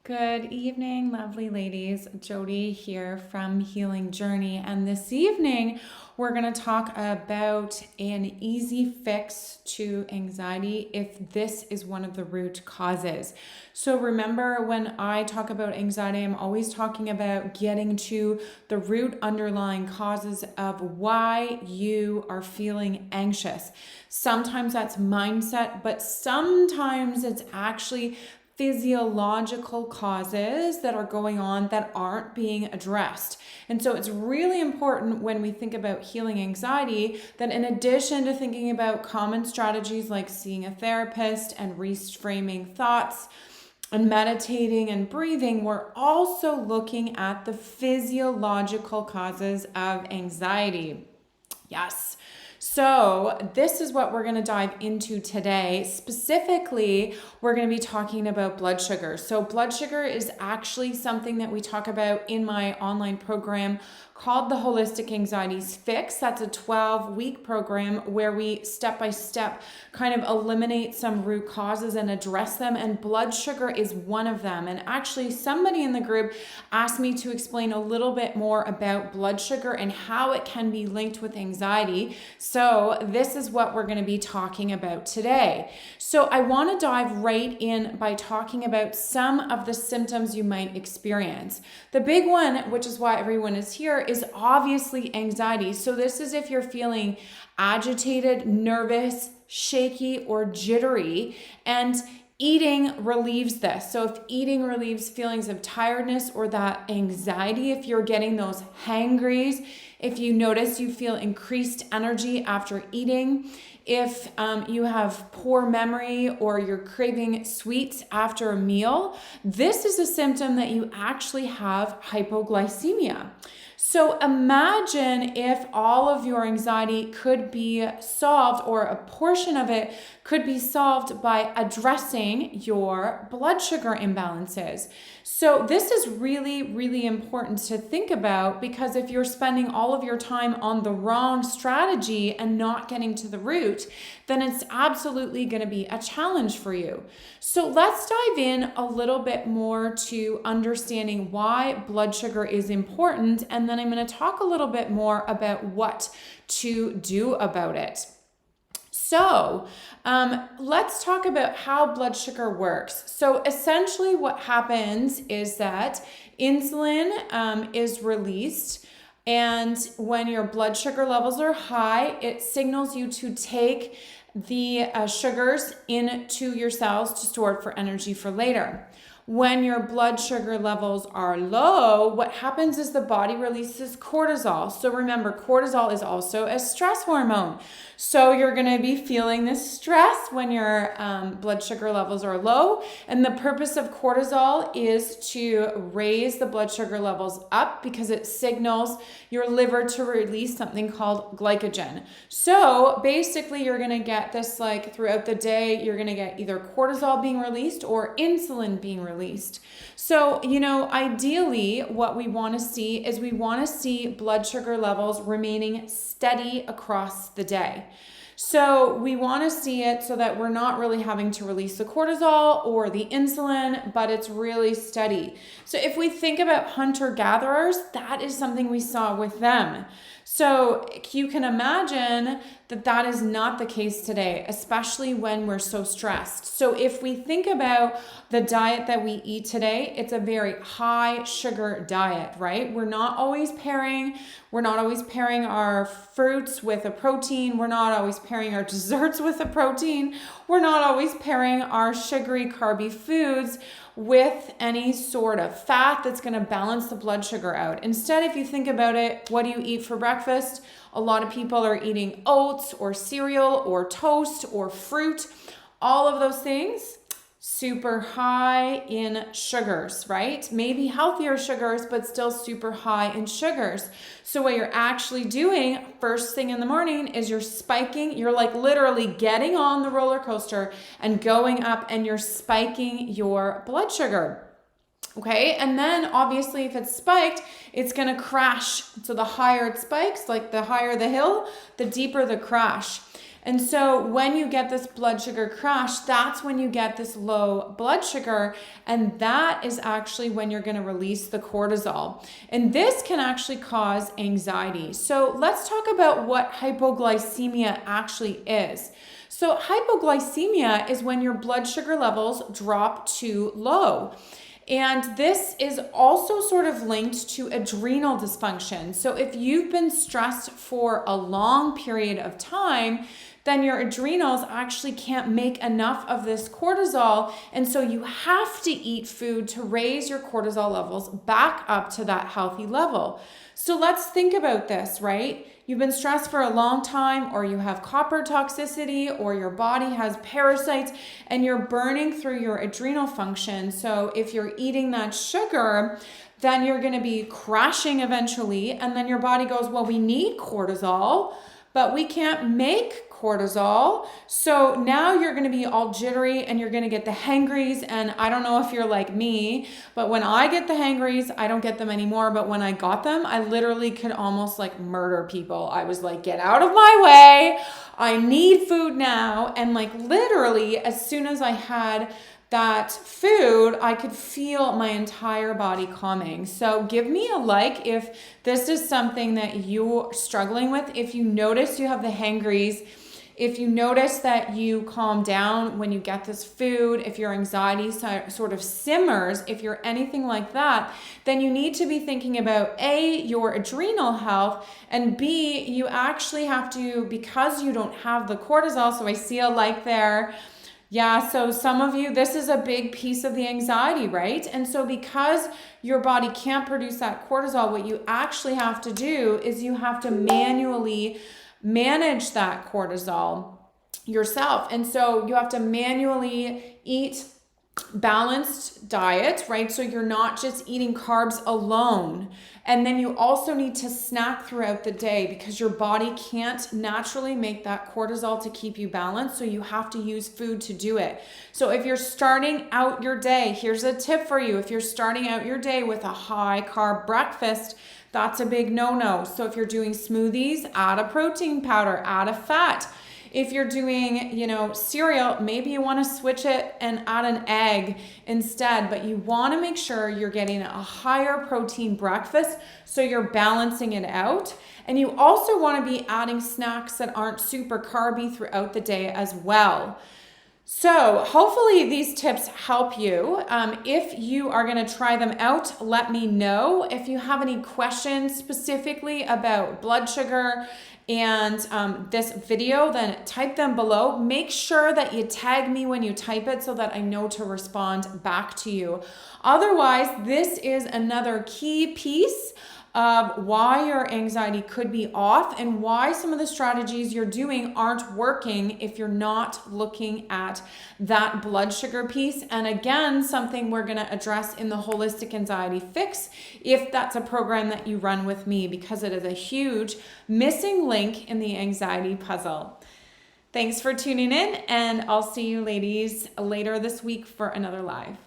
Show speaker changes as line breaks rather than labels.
Good evening, lovely ladies. Jody here from Healing Journey, and this evening we're going to talk about an easy fix to anxiety if this is one of the root causes. So remember, when I talk about anxiety, I'm always talking about getting to the root underlying causes of why you are feeling anxious. Sometimes that's mindset, but sometimes it's actually physiological causes that are going on that aren't being addressed. And so it's really important when we think about healing anxiety that in addition to thinking about common strategies like seeing a therapist and reframing thoughts and meditating and breathing, we're also looking at the physiological causes of anxiety. Yes. So this is what we're going to dive into today. Specifically, we're going to be talking about blood sugar. So blood sugar is actually something that we talk about in my online program called the Holistic Anxieties Fix. That's a 12-week program where we step by step kind of eliminate some root causes and address them. And blood sugar is one of them. And actually somebody in the group asked me to explain a little bit more about blood sugar and how it can be linked with anxiety. So this is what we're going to be talking about today. So I want to dive right in by talking about some of the symptoms you might experience. The big one, which is why everyone is here, is obviously anxiety. So this is if you're feeling agitated, nervous, shaky, or jittery, and eating relieves this. So if eating relieves feelings of tiredness or that anxiety, if you're getting those hangries, if you notice you feel increased energy after eating, if you have poor memory or you're craving sweets after a meal, this is a symptom that you actually have hypoglycemia. So imagine if all of your anxiety could be solved, or a portion of it could be solved by addressing your blood sugar imbalances. So this is really, really important to think about, because if you're spending all of your time on the wrong strategy and not getting to the root, then it's absolutely going to be a challenge for you. So let's dive in a little bit more to understanding why blood sugar is important, and then I'm going to talk a little bit more about what to do about it. So let's talk about how blood sugar works. So essentially what happens is that insulin is released, and when your blood sugar levels are high, it signals you to take the sugars into your cells to store it for energy for later. When your blood sugar levels are low, what happens is the body releases cortisol. So remember, cortisol is also a stress hormone. So you're going to be feeling this stress when your blood sugar levels are low. And the purpose of cortisol is to raise the blood sugar levels up, because it signals your liver to release something called glycogen. So basically you're going to get this, like throughout the day, you're going to get either cortisol being released or insulin being released. So, ideally what we want to see is we want to see blood sugar levels remaining steady across the day. So we want to see it so that we're not really having to release the cortisol or the insulin, but it's really steady. So if we think about hunter-gatherers, that is something we saw with them. So you can imagine that that is not the case today, especially when we're so stressed. So if we think about the diet that we eat today, it's a very high sugar diet, right? We're not always pairing our fruits with a protein. We're not always pairing our desserts with a protein. We're not always pairing our sugary, carby foods with any sort of fat that's going to balance the blood sugar out. Instead, if you think about it, what do you eat for breakfast? A lot of people are eating oats or cereal or toast or fruit. All of those things, super high in sugars, right? Maybe healthier sugars, but still super high in sugars. So what you're actually doing first thing in the morning is you're spiking, you're like literally getting on the roller coaster and going up, and you're spiking your blood sugar. Okay, and then obviously if it's spiked, it's going to crash. So the higher it spikes, like the higher the hill, the deeper the crash. And so when you get this blood sugar crash, that's when you get this low blood sugar. And that is actually when you're going to release the cortisol. And this can actually cause anxiety. So let's talk about what hypoglycemia actually is. So hypoglycemia is when your blood sugar levels drop too low. And this is also sort of linked to adrenal dysfunction. So if you've been stressed for a long period of time, then your adrenals actually can't make enough of this cortisol. And so you have to eat food to raise your cortisol levels back up to that healthy level. So let's think about this, right? You've been stressed for a long time, or you have copper toxicity, or your body has parasites, and you're burning through your adrenal function. So if you're eating that sugar, then you're going to be crashing eventually. And then your body goes, well, we need cortisol, but we can't make cortisol. So now you're going to be all jittery and you're going to get the hangries. And I don't know if you're like me, but when I get the hangries, I don't get them anymore. But when I got them, I literally could almost like murder people. I was like, get out of my way. I need food now. And like literally as soon as I had that food, I could feel my entire body calming. So give me a like if this is something that you're struggling with. If you notice you have the hangries, if you notice that you calm down when you get this food, if your anxiety sort of simmers, if you're anything like that, then you need to be thinking about A, your adrenal health, and B, you actually have to, because you don't have the cortisol, so I see a like there. Yeah, so some of you, this is a big piece of the anxiety, right? And so because your body can't produce that cortisol, what you actually have to do is you have to manually manage that cortisol yourself. And so you have to manually eat balanced diet, right? So you're not just eating carbs alone. And then you also need to snack throughout the day because your body can't naturally make that cortisol to keep you balanced. So you have to use food to do it. So if you're starting out your day, here's a tip for you. If you're starting out your day with a high carb breakfast, that's a big no-no. So if you're doing smoothies, add a protein powder, add a fat. If you're doing, cereal, maybe you want to switch it and add an egg instead, but you want to make sure you're getting a higher protein breakfast so you're balancing it out. And you also want to be adding snacks that aren't super carby throughout the day as well. So hopefully these tips help you. If you are going to try them out, let me know. If you have any questions specifically about blood sugar and this video, then type them below. Make sure that you tag me when you type it so that I know to respond back to you. Otherwise, this is another key piece of why your anxiety could be off and why some of the strategies you're doing aren't working if you're not looking at that blood sugar piece. And again, something we're going to address in the Holistic Anxiety Fix if that's a program that you run with me, because it is a huge missing link in the anxiety puzzle. Thanks for tuning in, and I'll see you ladies later this week for another live.